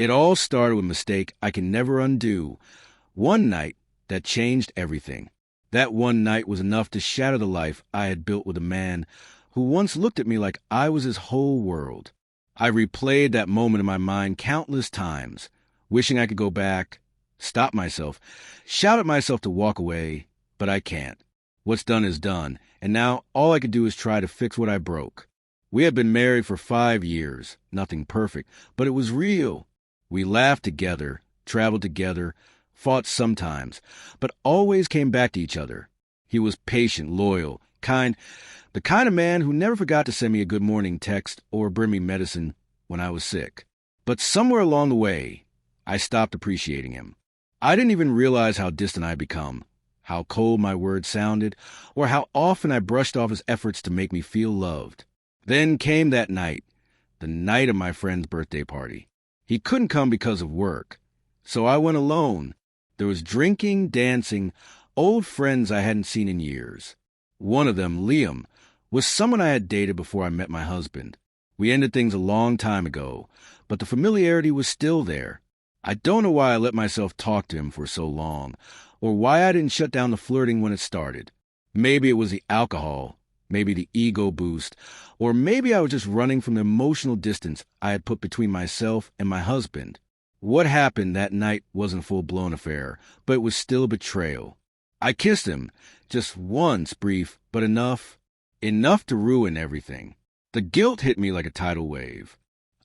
It all started with a mistake I can never undo. One night that changed everything. That one night was enough to shatter the life I had built with a man who once looked at me like I was his whole world. I replayed that moment in my mind countless times, wishing I could go back, stop myself, shout at myself to walk away, but I can't. What's done is done, and now all I could do is try to fix what I broke. We had been married for 5 years, nothing perfect, but it was real. We laughed together, traveled together, fought sometimes, but always came back to each other. He was patient, loyal, kind, the kind of man who never forgot to send me a good morning text or bring me medicine when I was sick. But somewhere along the way, I stopped appreciating him. I didn't even realize how distant I'd become, how cold my words sounded, or how often I brushed off his efforts to make me feel loved. Then came that night, the night of my friend's birthday party. He couldn't come because of work, so I went alone. There was drinking, dancing, old friends I hadn't seen in years. One of them, Liam, was someone I had dated before I met my husband. We ended things a long time ago, but the familiarity was still there. I don't know why I let myself talk to him for so long, or why I didn't shut down the flirting when it started. Maybe it was the alcohol, maybe the ego boost, or maybe I was just running from the emotional distance I had put between myself and my husband. What happened that night wasn't a full-blown affair, but it was still a betrayal. I kissed him, just once, brief, but enough to ruin everything. The guilt hit me like a tidal wave.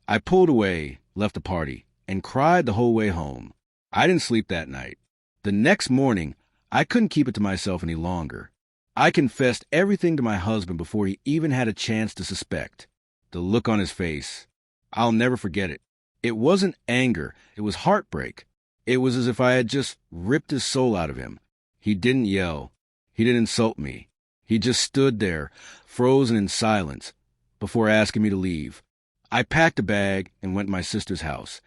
I pulled away, left the party, and cried the whole way home. I didn't sleep that night. The next morning, I couldn't keep it to myself any longer. I confessed everything to my husband before he even had a chance to suspect. The look on his face, I'll never forget it. It wasn't anger, it was heartbreak. It was as if I had just ripped his soul out of him. He didn't yell. He didn't insult me. He just stood there, frozen in silence, before asking me to leave. I packed a bag and went to my sister's house,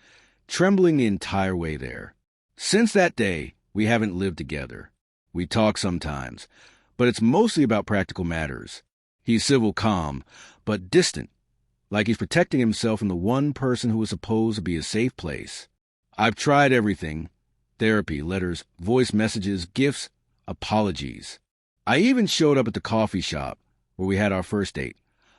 trembling the entire way there. Since that day, we haven't lived together. We talk sometimes, but it's mostly about practical matters. He's civil calm, but distant, like he's protecting himself from the one person who was supposed to be a safe place. I've tried everything: therapy, letters, voice messages, gifts, apologies. I even showed up at the coffee shop where we had our first date,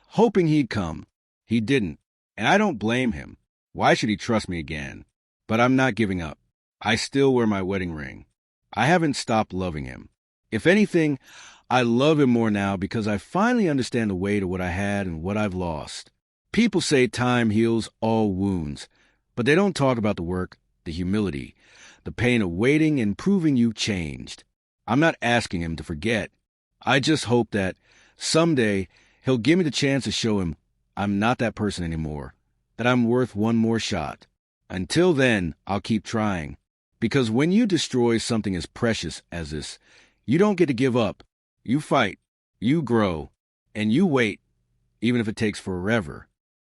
hoping he'd come. He didn't, and I don't blame him. Why should he trust me again? But I'm not giving up. I still wear my wedding ring. I haven't stopped loving him. If anything, I love him more now because I finally understand the weight of what I had and what I've lost. People say time heals all wounds, but they don't talk about the work, the humility, the pain of waiting and proving you changed. I'm not asking him to forget. I just hope that someday he'll give me the chance to show him I'm not that person anymore, that I'm worth one more shot. Until then, I'll keep trying. Because when you destroy something as precious as this, you don't get to give up. You fight, you grow, and you wait, even if it takes forever.